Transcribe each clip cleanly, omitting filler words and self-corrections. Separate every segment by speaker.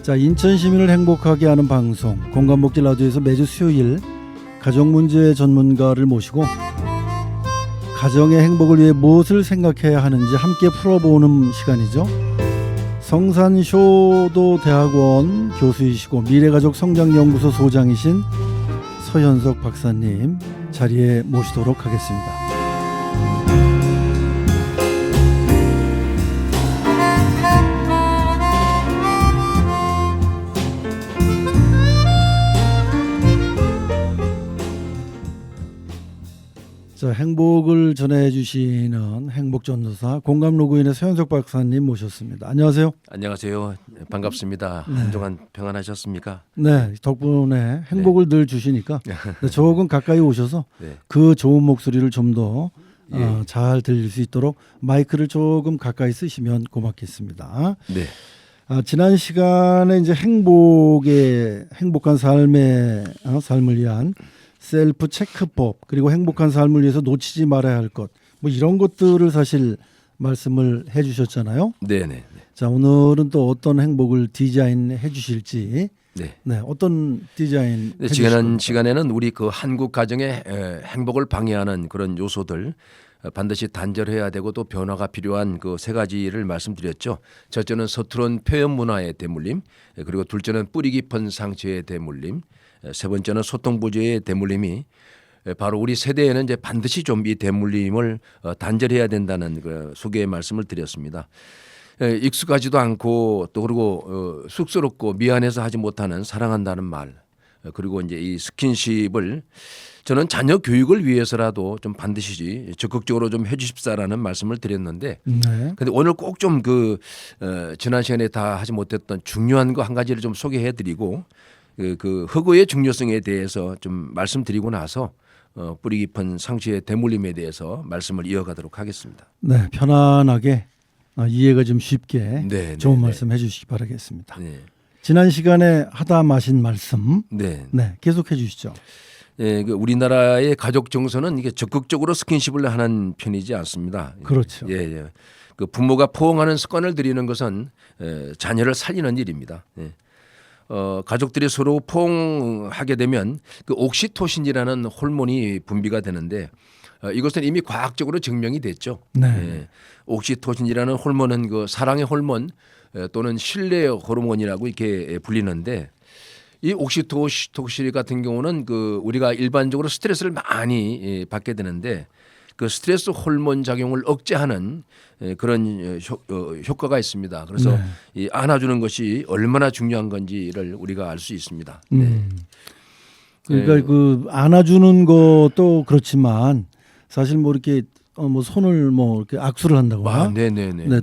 Speaker 1: 자, 인천 시민을 행복하게 하는 방송 공감복지 라디오에서 매주 수요일 가정문제 전문가를 모시고 가정의 행복을 위해 무엇을 생각해야 하는지 함께 풀어보는 시간이죠. 성산효도대학원 교수이시고 미래가족 성장연구소 소장이신 서현석 박사님 자리에 모시도록 하겠습니다. 자, 행복을 전해주시는 행복전도사 공감로그인의 서현석 박사님 모셨습니다. 안녕하세요.
Speaker 2: 안녕하세요. 반갑습니다.
Speaker 1: 네.
Speaker 2: 한동안 평안하셨습니까?
Speaker 1: 네, 덕분에 행복을 늘 주시니까 조금 가까이 오셔서
Speaker 2: 네.
Speaker 1: 그 좋은 목소리를 좀 더
Speaker 2: 예.
Speaker 1: 잘 들릴 수 있도록 마이크를 조금 가까이 쓰시면 고맙겠습니다.
Speaker 2: 네.
Speaker 1: 지난 시간에 이제 행복한 삶을 위한 셀프 체크법 그리고 행복한 삶을 위해서 놓치지 말아야 할 것 뭐 이런 것들을 사실 말씀을 해주셨잖아요.
Speaker 2: 네네.
Speaker 1: 자, 오늘은 또 어떤 행복을 디자인해 주실지.
Speaker 2: 네.
Speaker 1: 네, 어떤 디자인?
Speaker 2: 네, 지난 시간에는 우리 그 한국 가정의 행복을 방해하는 그런 요소들 반드시 단절해야 되고 또 변화가 필요한 그 세 가지를 말씀드렸죠. 첫째는 서투른 표현 문화의 대물림, 그리고 둘째는 뿌리 깊은 상처의 대물림, 세 번째는 소통 부재의 대물림이 바로 우리 세대에는 이제 반드시 좀 이 대물림을 단절해야 된다는 그 소개의 말씀을 드렸습니다. 익숙하지도 않고 또 그리고 쑥스럽고 미안해서 하지 못하는 사랑한다는 말, 그리고 이제 이 스킨십을 저는 자녀 교육을 위해서라도 좀 반드시 적극적으로 좀 해주십사라는 말씀을 드렸는데,
Speaker 1: 네.
Speaker 2: 근데 오늘 꼭 좀 지난 시간에 다 하지 못했던 중요한 거 한 가지를 좀 소개해드리고 그 흑어의 중요성에 대해서 좀 말씀드리고 나서 뿌리 깊은 상처의 대물림에 대해서 말씀을 이어가도록 하겠습니다.
Speaker 1: 네, 편안하게 이해가 좀 쉽게
Speaker 2: 네,
Speaker 1: 좋은
Speaker 2: 네,
Speaker 1: 말씀 해주시기 바라겠습니다.
Speaker 2: 네.
Speaker 1: 지난 시간에 하다 마신 말씀,
Speaker 2: 네.
Speaker 1: 네, 계속해 주시죠.
Speaker 2: 그 우리나라의 가족 정서는 이게 적극적으로 스킨십을 하는 편이지 않습니다.
Speaker 1: 그렇죠.
Speaker 2: 예. 그 부모가 포옹하는 습관을 들이는 것은 자녀를 살리는 일입니다. 예. 가족들이 서로 포옹하게 되면 그 옥시토신이라는 호르몬이 분비가 되는데 이것은 이미 과학적으로 증명이 됐죠.
Speaker 1: 네.
Speaker 2: 예. 옥시토신이라는 호르몬은 그 사랑의 호르몬 또는 신뢰의 호르몬이라고 이렇게 불리는데, 이 옥시토신 같은 경우는 그 우리가 일반적으로 스트레스를 많이 받게 되는데 그 스트레스 호르몬 작용을 억제하는 그런 효과가 있습니다. 그래서
Speaker 1: 네.
Speaker 2: 이 안아주는 것이 얼마나 중요한 건지를 우리가 알 수 있습니다. 네.
Speaker 1: 그러니까 그 안아주는 것도 그렇지만 사실 뭐 이렇게 뭐 손을 뭐 이렇게 악수를 한다거나, 네,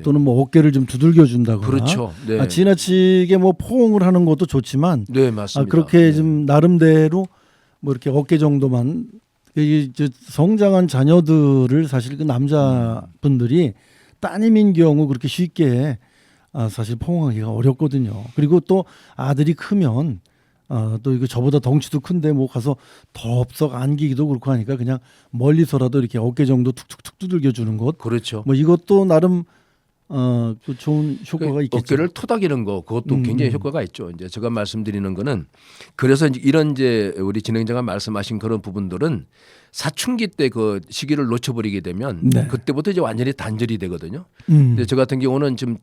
Speaker 1: 또는 뭐 어깨를 좀 두들겨 준다거나,
Speaker 2: 그렇죠. 네.
Speaker 1: 지나치게 뭐 포옹을 하는 것도 좋지만,
Speaker 2: 네, 맞습니다.
Speaker 1: 그렇게
Speaker 2: 네.
Speaker 1: 좀 나름대로 뭐 이렇게 어깨 정도만 이 성장한 자녀들을 사실 그 남자분들이 따님인 경우 그렇게 쉽게 사실 포옹하기가 어렵거든요. 그리고 또 아들이 크면 또 이거 저보다 덩치도 큰데 뭐 가서 덥석 안기기도 그렇고 하니까 그냥 멀리서라도 이렇게 어깨 정도 툭툭툭 두들겨 주는 것,
Speaker 2: 그렇죠.
Speaker 1: 뭐 이것도 나름 그 좋은 효과가 있겠죠.
Speaker 2: 어깨를 토닥이는 거, 그것도 굉장히 효과가 있죠. 이제 제가 말씀드리는 거는, 그래서 이런 이제 우리 진행자가 말씀하신 그런 부분들은 사춘기 때 그 시기를 놓쳐버리게 되면
Speaker 1: 네.
Speaker 2: 그때부터 이제 완전히 단절이 되거든요. 근데 저 같은 경우는 지금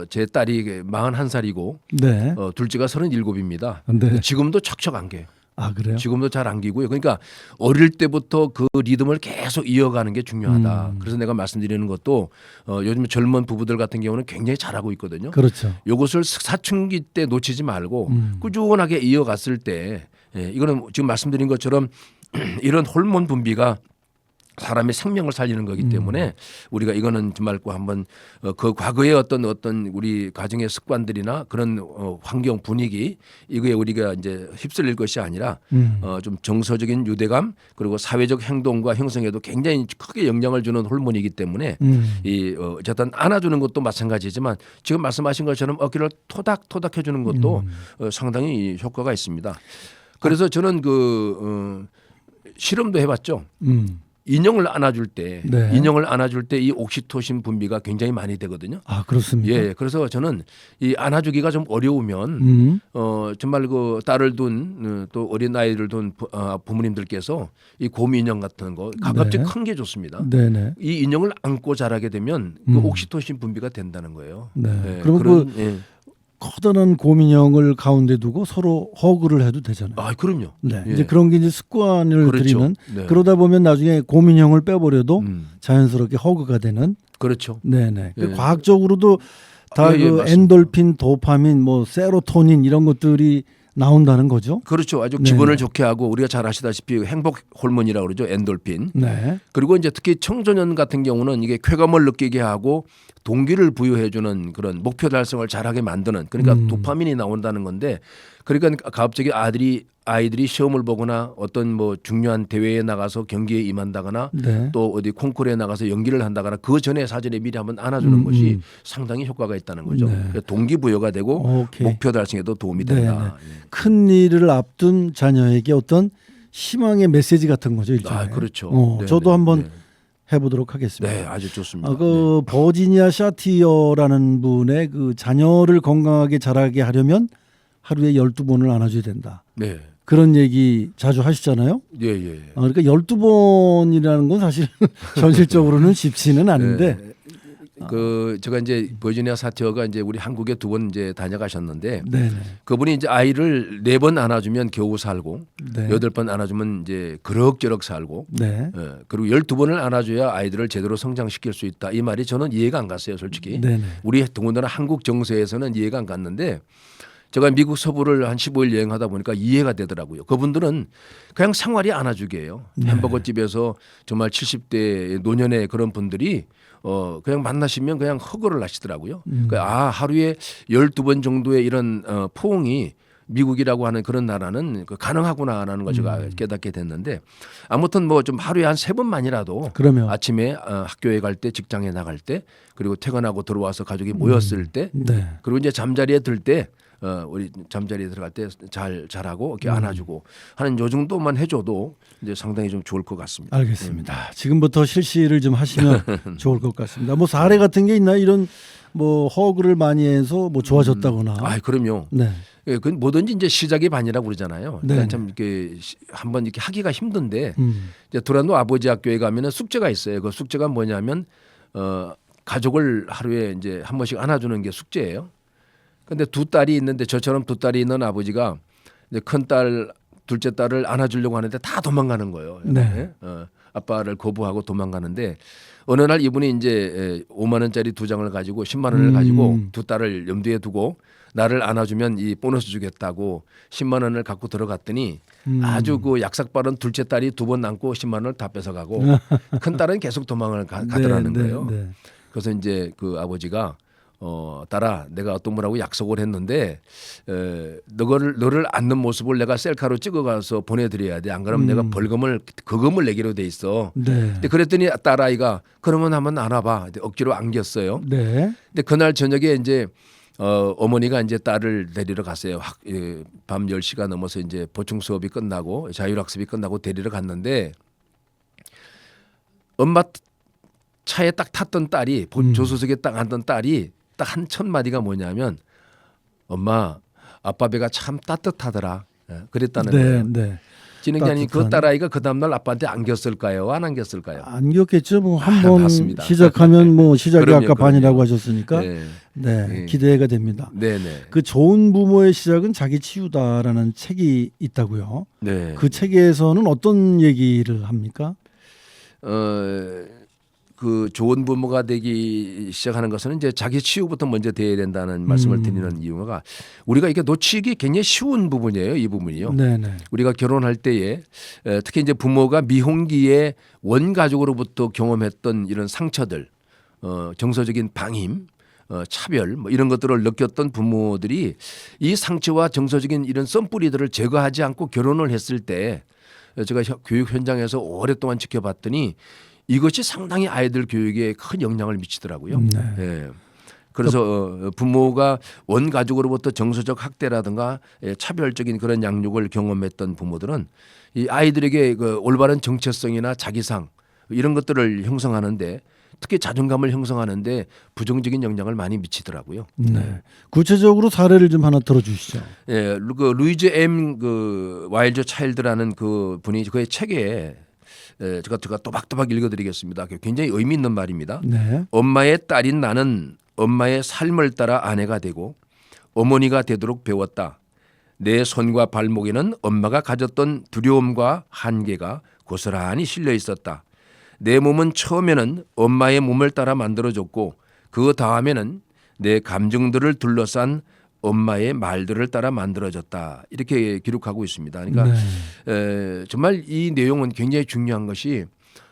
Speaker 2: 제 딸이 41살이고
Speaker 1: 네.
Speaker 2: 둘째가 37입니다.
Speaker 1: 네.
Speaker 2: 지금도 척척 안겨요.
Speaker 1: 아, 그래요?
Speaker 2: 지금도 잘 안기고요. 그러니까 어릴 때부터 그 리듬을 계속 이어가는 게 중요하다. 그래서 내가 말씀드리는 것도 요즘 젊은 부부들 같은 경우는 굉장히 잘하고 있거든요.
Speaker 1: 그렇죠.
Speaker 2: 요것을 사춘기 때 놓치지 말고 꾸준하게 이어갔을 때, 이거는 지금 말씀드린 것처럼 이런 호르몬 분비가 사람의 생명을 살리는 거기 때문에 우리가 이거는 정말 꼭 한번 그 과거의 어떤 우리 가정의 습관들이나 그런 환경 분위기, 이거에 우리가 이제 휩쓸릴 것이 아니라 좀 정서적인 유대감 그리고 사회적 행동과 형성에도 굉장히 크게 영향을 주는 호르몬이기 때문에 이 어쨌든 안아주는 것도 마찬가지지만 지금 말씀하신 것처럼 어깨를 토닥토닥 해주는 것도 상당히 효과가 있습니다. 그래서 저는 실험도 해봤죠. 인형을 안아줄 때
Speaker 1: 네.
Speaker 2: 이 옥시토신 분비가 굉장히 많이 되거든요.
Speaker 1: 아, 그렇습니까?
Speaker 2: 예, 그래서 저는 이 안아주기가 좀 어려우면 정말 그 딸을 둔 또 어린 아이를 둔 부모님들께서 이 곰 인형 같은 거 가급적
Speaker 1: 네.
Speaker 2: 큰 게 좋습니다.
Speaker 1: 네네.
Speaker 2: 이 인형을 안고 자라게 되면 그 옥시토신 분비가 된다는 거예요.
Speaker 1: 네.
Speaker 2: 예,
Speaker 1: 그럼
Speaker 2: 그런,
Speaker 1: 그
Speaker 2: 예.
Speaker 1: 커다란 곰인형을 가운데 두고 서로 허그를 해도 되잖아요.
Speaker 2: 아, 그럼요.
Speaker 1: 네.
Speaker 2: 예.
Speaker 1: 이제 그런 게 이제 습관을
Speaker 2: 그렇죠.
Speaker 1: 들이는
Speaker 2: 네.
Speaker 1: 그러다 보면 나중에 곰인형을 빼버려도
Speaker 2: 음,
Speaker 1: 자연스럽게 허그가 되는.
Speaker 2: 그렇죠.
Speaker 1: 네네.
Speaker 2: 예.
Speaker 1: 과학적으로도 다
Speaker 2: 예, 예,
Speaker 1: 그
Speaker 2: 맞습니다.
Speaker 1: 엔돌핀, 도파민, 뭐 세로토닌 이런 것들이 나온다는 거죠.
Speaker 2: 그렇죠. 아주
Speaker 1: 네네.
Speaker 2: 기분을 좋게 하고 우리가 잘 아시다시피 행복 호르몬이라고 그러죠. 엔돌핀.
Speaker 1: 네.
Speaker 2: 그리고 이제 특히 청소년 같은 경우는 이게 쾌감을 느끼게 하고 동기를 부여해주는 그런 목표 달성을 잘하게 만드는 그러니까 도파민이 나온다는 건데 그러니까 갑자기 아이들이 시험을 보거나 어떤 뭐 중요한 대회에 나가서 경기에 임한다거나
Speaker 1: 네.
Speaker 2: 또 어디 콩쿠르에 나가서 연기를 한다거나 그 전에 사전에 미리 한번 안아주는 것이 상당히 효과가 있다는 거죠.
Speaker 1: 네.
Speaker 2: 그러니까 동기부여가 되고
Speaker 1: 오케이.
Speaker 2: 목표 달성에도 도움이
Speaker 1: 네네.
Speaker 2: 된다.
Speaker 1: 큰 일을 앞둔 자녀에게 어떤 희망의 메시지 같은 거죠, 일종의.
Speaker 2: 아, 그렇죠. 네,
Speaker 1: 저도
Speaker 2: 네,
Speaker 1: 한번
Speaker 2: 네.
Speaker 1: 해보도록 하겠습니다.
Speaker 2: 네, 아주 좋습니다.
Speaker 1: 그 버지니아 샤티어라는 분의 그 자녀를 건강하게 자라게 하려면 하루에 12번을 안아줘야 된다.
Speaker 2: 네.
Speaker 1: 그런 얘기 자주 하시잖아요.
Speaker 2: 예, 예. 예.
Speaker 1: 그러니까 12번이라는 건 사실 현실적으로는 쉽지는 않은데.
Speaker 2: 네. 그 제가 이제 버지니아 사티어가 이제 우리 한국에 2번 이제 다녀가셨는데
Speaker 1: 네네.
Speaker 2: 그분이 이제 아이를 4번 안아주면 겨우 살고
Speaker 1: 네.
Speaker 2: 8번 안아주면 이제 그럭저럭 살고
Speaker 1: 네.
Speaker 2: 그리고 12번을 안아줘야 아이들을 제대로 성장시킬 수 있다. 이 말이 저는 이해가 안 갔어요, 솔직히.
Speaker 1: 네네.
Speaker 2: 우리 더군다나 한국 정서에서는 이해가 안 갔는데 제가 미국 서부를 한 15일 여행하다 보니까 이해가 되더라고요. 그분들은 그냥 생활이 안아주기예요.
Speaker 1: 네.
Speaker 2: 햄버거 집에서 정말 70대 노년의 그런 분들이 그냥 만나시면 그냥 허거를 하시더라고요. 그러니까 하루에 12번 정도의 이런 포옹이 미국이라고 하는 그런 나라는 가능하구나라는 걸 제가 깨닫게 됐는데 아무튼 뭐 좀 하루에 한 3번만이라도
Speaker 1: 그러면
Speaker 2: 아침에 학교에 갈 때 직장에 나갈 때 그리고 퇴근하고 들어와서 가족이 모였을 때
Speaker 1: 네.
Speaker 2: 그리고 이제 잠자리에 들 때 우리 잠자리에 들어갈 때 잘하고 이렇게 안아주고 하는 요 정도만 해줘도 이제 상당히 좀 좋을 것 같습니다.
Speaker 1: 알겠습니다. 지금부터 실시를 좀 하시면 좋을 것 같습니다. 뭐 사례 같은 게 있나요? 이런 뭐 허그를 많이 해서 뭐 좋아졌다거나.
Speaker 2: 아, 그럼요.
Speaker 1: 네.
Speaker 2: 예, 그 뭐든지 이제 시작이 반이라고 그러잖아요.
Speaker 1: 네.
Speaker 2: 그러니까 참 이렇게 한번 이렇게 하기가 힘든데
Speaker 1: 음.
Speaker 2: 이제 두란노 아버지 학교에 가면은 숙제가 있어요. 그 숙제가 뭐냐면 가족을 하루에 이제 한 번씩 안아주는 게 숙제예요. 근데 2딸이 있는데 저처럼 2딸이 있는 아버지가 이제 큰 딸, 둘째 딸을 안아주려고 하는데 다 도망가는 거예요.
Speaker 1: 네.
Speaker 2: 아빠를 거부하고 도망가는데 어느 날 이분이 이제 5만 원짜리 2장을 가지고 10만 원을 가지고 2딸을 염두에 두고 나를 안아주면 이 보너스 주겠다고 10만 원을 갖고 들어갔더니 아주 그 약삭 빠른 둘째 딸이 2번 안고 10만 원을 다 뺏어가고 큰 딸은 계속 도망을 가더라는
Speaker 1: 네,
Speaker 2: 거예요.
Speaker 1: 네.
Speaker 2: 그래서 이제 그 아버지가 딸아, 내가 어떤 분하고 약속을 했는데 너를 안는 모습을 내가 셀카로 찍어가서 보내드려야 돼. 안 그러면 내가 거금을 내기로 돼 있어.
Speaker 1: 네.
Speaker 2: 근데 그랬더니 딸아이가 그러면 한번 안아봐. 억지로 안겼어요.
Speaker 1: 네.
Speaker 2: 근데 그날 저녁에 이제 어머니가 이제 딸을 데리러 갔어요. 밤 10시가 넘어서 이제 보충 수업이 끝나고 자율학습이 끝나고 데리러 갔는데 엄마 차에 딱 탔던 딸이 조수석에 딱 앉던 딸이 딱 한 첫 마디가 뭐냐면 엄마 아빠 배가 참 따뜻하더라. 그랬다는
Speaker 1: 네.
Speaker 2: 거예요.
Speaker 1: 네.
Speaker 2: 진행자님 그
Speaker 1: 따뜻한.
Speaker 2: 딸아이가 그 다음날 아빠한테 안겼을까요? 안 안겼을까요?
Speaker 1: 안겼겠죠. 뭐 한 번
Speaker 2: 맞습니다.
Speaker 1: 시작하면 뭐 시작이
Speaker 2: 그럼요,
Speaker 1: 아까 반이라고
Speaker 2: 그럼요.
Speaker 1: 하셨으니까
Speaker 2: 네.
Speaker 1: 네,
Speaker 2: 네.
Speaker 1: 기대가 됩니다.
Speaker 2: 네네.
Speaker 1: 그 좋은 부모의 시작은 자기 치유다라는 책이 있다고요.
Speaker 2: 네.
Speaker 1: 그 책에서는 어떤 얘기를 합니까?
Speaker 2: 그 좋은 부모가 되기 시작하는 것은 이제 자기 치유부터 먼저 돼야 된다는 말씀을 드리는 이유가 우리가 이게 놓치기 굉장히 쉬운 부분이에요. 이 부분이요.
Speaker 1: 네네.
Speaker 2: 우리가 결혼할 때에 특히 이제 부모가 미혼기에 원가족으로부터 경험했던 이런 상처들, 정서적인 방임, 차별 뭐 이런 것들을 느꼈던 부모들이 이 상처와 정서적인 이런 썬뿌리들을 제거하지 않고 결혼을 했을 때 제가 교육 현장에서 오랫동안 지켜봤더니 이것이 상당히 아이들 교육에 큰 영향을 미치더라고요.
Speaker 1: 네.
Speaker 2: 예. 그래서 부모가 원가족으로부터 정서적 학대라든가 차별적인 그런 양육을 경험했던 부모들은 이 아이들에게 그 올바른 정체성이나 자기상 이런 것들을 형성하는데 특히 자존감을 형성하는데 부정적인 영향을 많이 미치더라고요.
Speaker 1: 네. 구체적으로 사례를 좀 하나 들어주시죠.
Speaker 2: 예, 그 루이즈 M 그 와일드 차일드라는 그 분이 그의 책에 제가 또박또박 읽어드리겠습니다. 굉장히 의미 있는 말입니다.
Speaker 1: 네.
Speaker 2: 엄마의 딸인 나는 엄마의 삶을 따라 아내가 되고 어머니가 되도록 배웠다. 내 손과 발목에는 엄마가 가졌던 두려움과 한계가 고스란히 실려 있었다. 내 몸은 처음에는 엄마의 몸을 따라 만들어졌고 그 다음에는 내 감정들을 둘러싼 엄마의 말들을 따라 만들어졌다. 이렇게 기록하고 있습니다. 그러니까 정말 이 내용은 굉장히 중요한 것이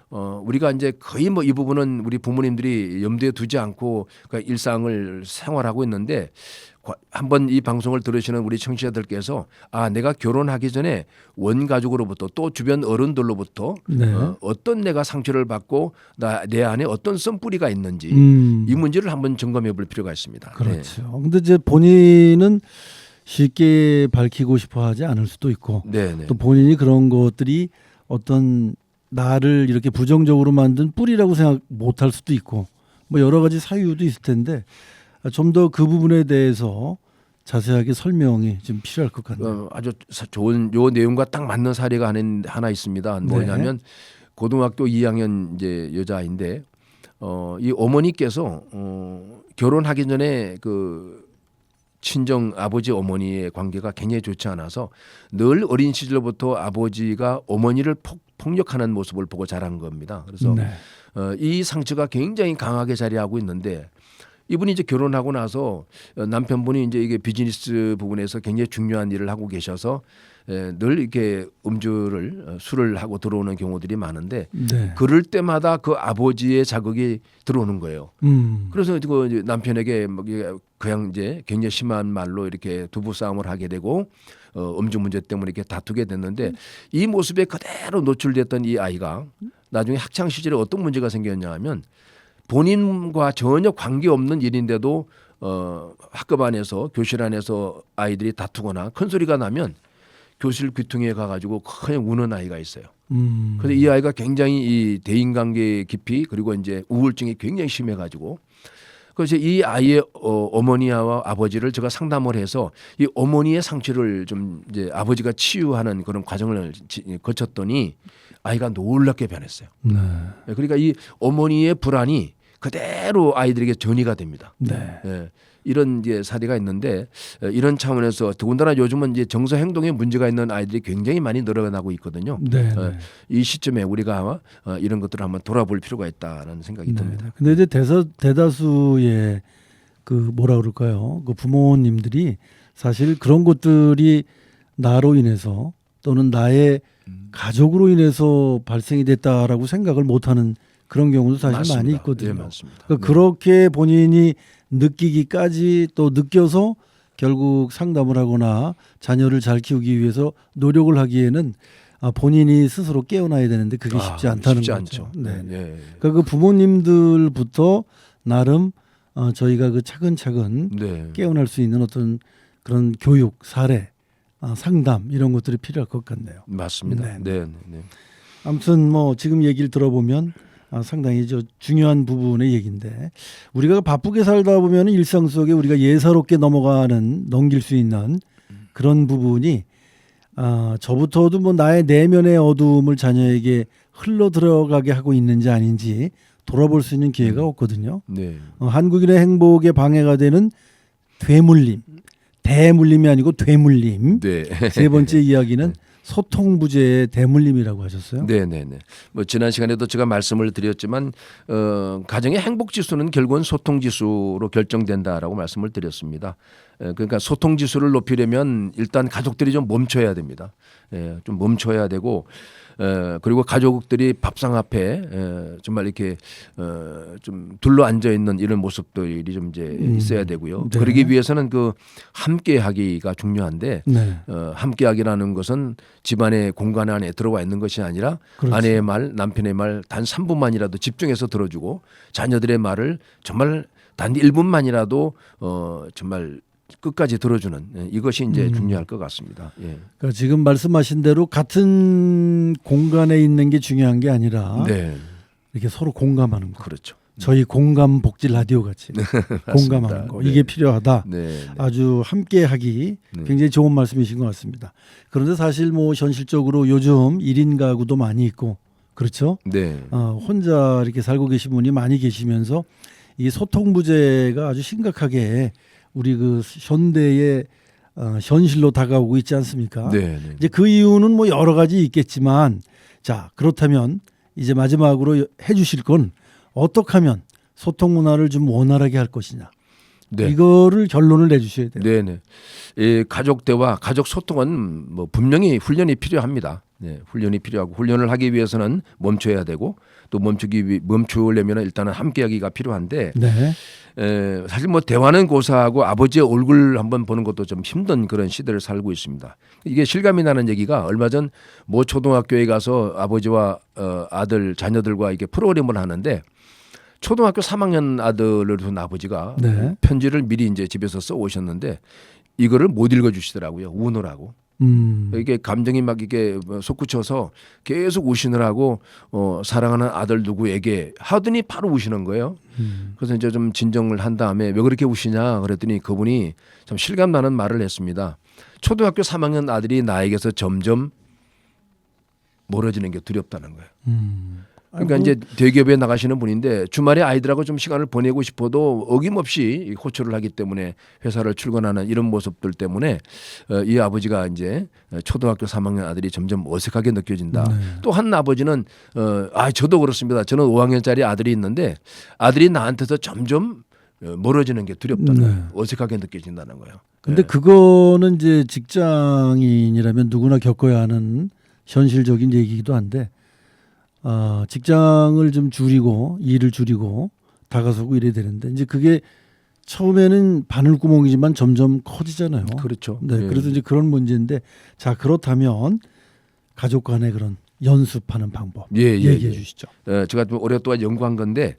Speaker 2: 우리가 이제 거의 뭐 이 부분은 우리 부모님들이 염두에 두지 않고 그러니까 일상을 생활하고 있는데 한번 이 방송을 들으시는 우리 청취자들께서 내가 결혼하기 전에 원가족으로부터 또 주변 어른들로부터
Speaker 1: 네.
Speaker 2: 어떤 내가 상처를 받고 내 안에 어떤 썬뿌리가 있는지 이 문제를 한번 점검해 볼 필요가 있습니다.
Speaker 1: 그렇죠. 근데 이제 본인은 쉽게 밝히고 싶어 하지 않을 수도 있고
Speaker 2: 네.
Speaker 1: 또 본인이 그런 것들이 어떤 나를 이렇게 부정적으로 만든 뿌리라고 생각 못할 수도 있고 뭐 여러 가지 사유도 있을 텐데 좀 더 그 부분에 대해서 자세하게 설명이 좀 필요할 것 같네요.
Speaker 2: 아주 좋은 요 내용과 딱 맞는 사례가 하나 있습니다. 뭐냐면 고등학교 2학년 이제 여자인데 이 어머니께서 결혼하기 전에 그 친정 아버지 어머니의 관계가 굉장히 좋지 않아서 늘 어린 시절부터 아버지가 어머니를 폭력하는 모습을 보고 자란 겁니다. 그래서 이 상처가 굉장히 강하게 자리하고 있는데 이분이 이제 결혼하고 나서 남편분이 이제 이게 비즈니스 부분에서 굉장히 중요한 일을 하고 계셔서 늘 이렇게 술을 하고 들어오는 경우들이 많은데 그럴 때마다 그 아버지의 자극이 들어오는 거예요. 그래서 그 남편에게 그냥 이제 굉장히 심한 말로 이렇게 두부 싸움을 하게 되고 음주 문제 때문에 이렇게 다투게 됐는데 이 모습에 그대로 노출됐던 이 아이가 나중에 학창 시절에 어떤 문제가 생겼냐 하면 본인과 전혀 관계없는 일인데도 학급 안에서 교실 안에서 아이들이 다투거나 큰 소리가 나면 교실 귀퉁이에 가가지고 그냥 우는 아이가 있어요. 그래서 이 아이가 굉장히 이 대인관계 깊이 그리고 이제 우울증이 굉장히 심해가지고 그래서 이 아이의 어머니와 아버지를 제가 상담을 해서 이 어머니의 상처를 좀 이제 아버지가 치유하는 그런 과정을 거쳤더니 아이가 놀랍게 변했어요. 그러니까 이 어머니의 불안이 그대로 아이들에게 전이가 됩니다. 이런 이제 사례가 있는데 이런 차원에서 더군다나 요즘은 이제 정서 행동에 문제가 있는 아이들이 굉장히 많이 늘어나고 있거든요. 이 시점에 우리가 이런 것들을 한번 돌아볼 필요가 있다는 생각이 듭니다.
Speaker 1: 근데 이제 대다수의 그 뭐라 그럴까요? 그 부모님들이 사실 그런 것들이 나로 인해서 또는 나의 가족으로 인해서 발생이 됐다라고 생각을 못하는 그런 경우도 사실
Speaker 2: 맞습니다.
Speaker 1: 많이 있거든요.
Speaker 2: 맞습니다.
Speaker 1: 그러니까 그렇게 본인이 느끼기까지 또 느껴서 결국 상담을 하거나 자녀를 잘 키우기 위해서 노력을 하기에는 본인이 스스로 깨어나야 되는데 그게 쉽지 않다는
Speaker 2: 쉽지
Speaker 1: 거죠.
Speaker 2: 않죠.
Speaker 1: 그러니까 그 부모님들부터 나름 저희가 그 차근차근 깨어날 수 있는 어떤 그런 교육, 사례, 상담 이런 것들이 필요할 것 같네요.
Speaker 2: 맞습니다.
Speaker 1: 아무튼 뭐 지금 얘기를 들어보면 상당히 중요한 부분의 얘기인데 우리가 바쁘게 살다 보면 일상 속에 우리가 예사롭게 넘길 수 있는 그런 부분이 저부터도 뭐 나의 내면의 어두움을 자녀에게 흘러 들어가게 하고 있는지 아닌지 돌아볼 수 있는 기회가 없거든요. 한국인의 행복에 방해가 되는 되물림, 대물림이 아니고 되물림. 세 번째 이야기는 소통 부재의 대물림이라고 하셨어요.
Speaker 2: 뭐 지난 시간에도 제가 말씀을 드렸지만 가정의 행복 지수는 결국은 소통 지수로 결정된다라고 말씀을 드렸습니다. 그러니까 소통 지수를 높이려면 일단 가족들이 좀 멈춰야 됩니다. 좀 멈춰야 되고 그리고 가족들이 밥상 앞에 정말 이렇게 좀 둘러 앉아 있는 이런 모습들이 좀 이제 있어야 되고요. 그러기 위해서는 그 함께하기가 중요한데 함께하기라는 것은 집안의 공간 안에 들어와 있는 것이 아니라 아내의 말, 남편의 말 단 3분만이라도 집중해서 들어주고 자녀들의 말을 정말 단 1분만이라도 정말 끝까지 들어주는 이것이 이제 중요할 것 같습니다.
Speaker 1: 그러니까 지금 말씀하신 대로 같은 공간에 있는 게 중요한 게 아니라 이렇게 서로 공감하는 거.
Speaker 2: 그렇죠.
Speaker 1: 저희 공감 복지 라디오 같이 공감하는 거.
Speaker 2: 네.
Speaker 1: 이게 필요하다.
Speaker 2: 네, 네.
Speaker 1: 아주 함께하기
Speaker 2: 네.
Speaker 1: 굉장히 좋은 말씀이신 것 같습니다. 그런데 사실 뭐 현실적으로 요즘 1인 가구도 많이 있고 그렇죠.
Speaker 2: 네.
Speaker 1: 혼자 이렇게 살고 계신 분이 많이 계시면서 이 소통 부재가 아주 심각하게 우리 그 현대의 현실로 다가오고 있지 않습니까?
Speaker 2: 네, 네.
Speaker 1: 이제 그 이유는 뭐 여러 가지 있겠지만 자 그렇다면 이제 마지막으로 해주실 건 어떻게 하면 소통 문화를 좀 원활하게 할 것이냐
Speaker 2: 네.
Speaker 1: 이거를 결론을 내주셔야 돼요.
Speaker 2: 네네. 가족 대화, 가족 소통은 뭐 분명히 훈련이 필요합니다. 네, 훈련이 필요하고 훈련을 하기 위해서는 멈춰야 되고 또 멈추려면 일단은 함께하기가 필요한데
Speaker 1: 네.
Speaker 2: 사실 뭐 대화는 고사하고 아버지의 얼굴 한번 보는 것도 좀 힘든 그런 시대를 살고 있습니다. 이게 실감이 나는 얘기가 얼마 전 모 초등학교에 가서 아버지와 아들 자녀들과 이게 프로그램을 하는데 초등학교 3학년 아들을 둔 아버지가
Speaker 1: 네.
Speaker 2: 편지를 미리 이제 집에서 써 오셨는데 이거를 못 읽어 주시더라고요. 우느라고. 이게 감정이 막 이게 솟구쳐서 계속 우시느라고 사랑하는 아들 누구에게 하더니 바로 우시는 거예요. 그래서 이제 좀 진정을 한 다음에 왜 그렇게 우시냐 그랬더니 그분이 참 실감 나는 말을 했습니다. 초등학교 3학년 아들이 나에게서 점점 멀어지는 게 두렵다는 거예요. 그러니까 이제 대기업에 나가시는 분인데 주말에 아이들하고 좀 시간을 보내고 싶어도 어김없이 호출을 하기 때문에 회사를 출근하는 이런 모습들 때문에 이 아버지가 이제 초등학교 3학년 아들이 점점 어색하게 느껴진다.
Speaker 1: 네.
Speaker 2: 또 한 아버지는 저도 그렇습니다. 저는 5학년짜리 아들이 있는데 아들이 나한테서 점점 멀어지는 게 두렵다는
Speaker 1: 네.
Speaker 2: 거예요. 어색하게 느껴진다는 거예요.
Speaker 1: 근데 그거는 이제 직장인이라면 누구나 겪어야 하는 현실적인 얘기이기도 한데 직장을 좀 줄이고 일을 줄이고 다가서고 이래야 되는데 이제 그게 처음에는 바늘구멍이지만 점점 커지잖아요.
Speaker 2: 그렇죠.
Speaker 1: 네,
Speaker 2: 예.
Speaker 1: 그래서 이제 그런 문제인데 자 그렇다면 가족 간의 그런 연습하는 방법 얘기해 주시죠.
Speaker 2: 제가 좀 오랫동안 연구한 건데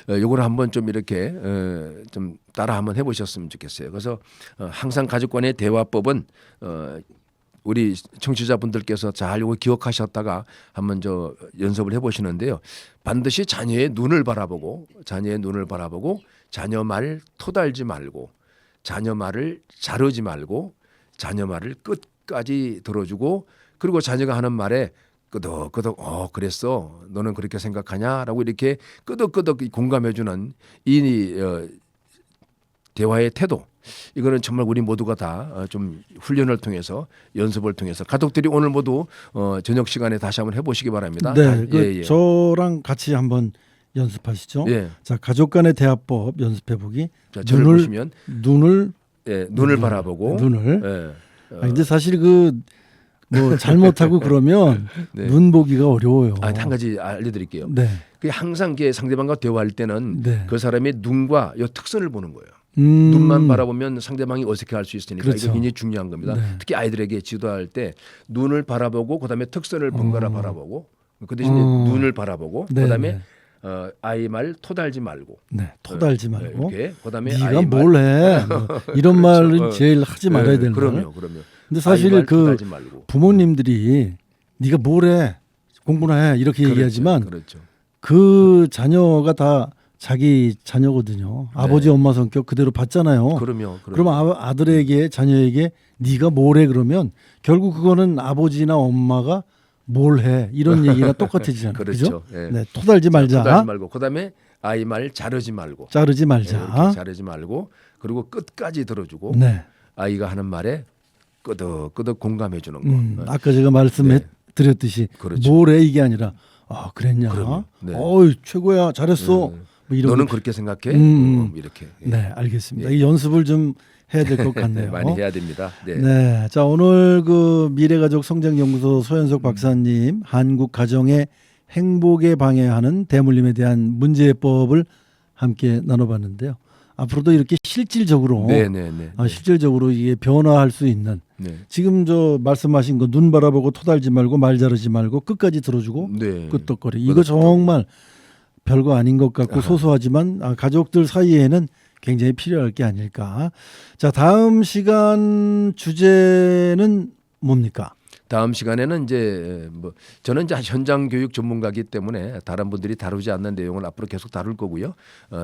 Speaker 2: 요거를 한번 좀 이렇게 좀 따라 한번 해보셨으면 좋겠어요. 그래서 항상 가족 간의 대화법은 우리 청취자분들께서 잘 이거 기억하셨다가 한번 연습을 해보시는데요. 반드시 자녀의 눈을 바라보고 자녀 말 토달지 말고 자녀 말을 자르지 말고 자녀 말을 끝까지 들어주고 그리고 자녀가 하는 말에 끄덕끄덕 그랬어 너는 그렇게 생각하냐라고 이렇게 끄덕끄덕 공감해주는 이 대화의 태도 이거는 정말 우리 모두가 다 좀 훈련을 통해서 연습을 통해서 가족들이 오늘 모두 저녁 시간에 다시 한번 해보시기 바랍니다.
Speaker 1: 네, 저랑 같이 한번 연습하시죠.
Speaker 2: 예.
Speaker 1: 자 가족 간의 대화법 연습해 보기.
Speaker 2: 자, 저를 보시면 눈을 바라보고
Speaker 1: 눈을. 근데 사실 뭐 잘못하고 그러면
Speaker 2: 네.
Speaker 1: 눈 보기가 어려워요.
Speaker 2: 한 가지 알려드릴게요.
Speaker 1: 네.
Speaker 2: 그게 항상 상대방과 대화할 때는
Speaker 1: 네.
Speaker 2: 그 사람의 눈과 요 특선을 보는 거예요. 눈만 바라보면 상대방이 어색해할 수 있으니까
Speaker 1: 그렇죠.
Speaker 2: 이거 굉장히 중요한 겁니다.
Speaker 1: 네.
Speaker 2: 특히 아이들에게 지도할 때 눈을 바라보고 그다음에 특선을 번갈아 바라보고 그 대신에 눈을 바라보고
Speaker 1: 네,
Speaker 2: 그다음에
Speaker 1: 네.
Speaker 2: 아이 말 토달지 말고
Speaker 1: 네, 토달지 말고.
Speaker 2: 이렇게 그다음에
Speaker 1: 네가
Speaker 2: 아이
Speaker 1: 뭘 해? 뭐 이런 말은 제일 하지 말아야 되는 거예요.
Speaker 2: 그럼요.
Speaker 1: 근데 사실
Speaker 2: 아이 말 토달지 말고.
Speaker 1: 부모님들이 네가 뭘 해? 공부나 해 이렇게 얘기하지만
Speaker 2: 그렇죠.
Speaker 1: 그 자녀가 다 자기 자녀거든요. 아버지 엄마 성격 그대로 봤잖아요.
Speaker 2: 그럼요.
Speaker 1: 그럼 아들에게 자녀에게 네가 뭘 해 그러면 결국 그거는 아버지나 엄마가 뭘 해 이런 얘기가 똑같아지잖아요.
Speaker 2: 그렇죠.
Speaker 1: 그죠? 네, 토달지 말자.
Speaker 2: 토달지 말고 그다음에 아이 말 자르지 말고.
Speaker 1: 자르지 말자.
Speaker 2: 이렇게 자르지 말고 그리고 끝까지 들어주고
Speaker 1: 네.
Speaker 2: 아이가 하는 말에 끄덕끄덕 공감해 주는 거.
Speaker 1: 아까 제가 말씀해 드렸듯이
Speaker 2: 그렇죠.
Speaker 1: 뭘 해 이게 아니라 그랬냐?
Speaker 2: 그럼요. 네.
Speaker 1: 최고야 잘했어. 뭐 이런
Speaker 2: 너는
Speaker 1: 거.
Speaker 2: 그렇게 생각해? 이렇게.
Speaker 1: 네, 알겠습니다. 이 연습을 좀 해야 될 것 같네요.
Speaker 2: 많이 해야 됩니다. 네.
Speaker 1: 네, 자 오늘 미래가족 성장연구소 소현석 박사님 한국 가정의 행복에 방해하는 대물림에 대한 문제법을 함께 나눠봤는데요. 앞으로도 이렇게 실질적으로 실질적으로 이게 변화할 수 있는 지금 말씀하신 거 눈 바라보고 토달지 말고 말 자르지 말고 끝까지 들어주고 끄떡거리 이거 정말 별거 아닌 것 같고 소소하지만 가족들 사이에는 굉장히 필요할 게 아닐까. 자 다음 시간 주제는 뭡니까?
Speaker 2: 다음 시간에는 이제 뭐 저는 이제 현장 교육 전문가이기 때문에 다른 분들이 다루지 않는 내용을 앞으로 계속 다룰 거고요.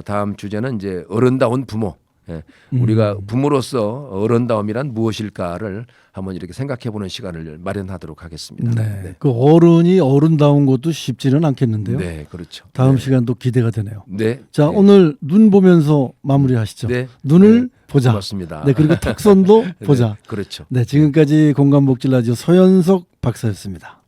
Speaker 2: 다음 주제는 이제 어른다운 부모. 예, 우리가 부모로서 어른다움이란 무엇일까를 한번 이렇게 생각해보는 시간을 마련하도록 하겠습니다.
Speaker 1: 네. 그 어른이 어른다운 것도 쉽지는 않겠는데요.
Speaker 2: 네, 그렇죠.
Speaker 1: 다음
Speaker 2: 네.
Speaker 1: 시간도 기대가 되네요.
Speaker 2: 네.
Speaker 1: 자,
Speaker 2: 네.
Speaker 1: 오늘 눈 보면서 마무리하시죠.
Speaker 2: 네.
Speaker 1: 눈을
Speaker 2: 네.
Speaker 1: 보자.
Speaker 2: 고맙습니다.
Speaker 1: 네, 그리고 턱선도 보자.
Speaker 2: 네, 그렇죠.
Speaker 1: 네, 지금까지 건강복지 라디오 서현석 박사였습니다.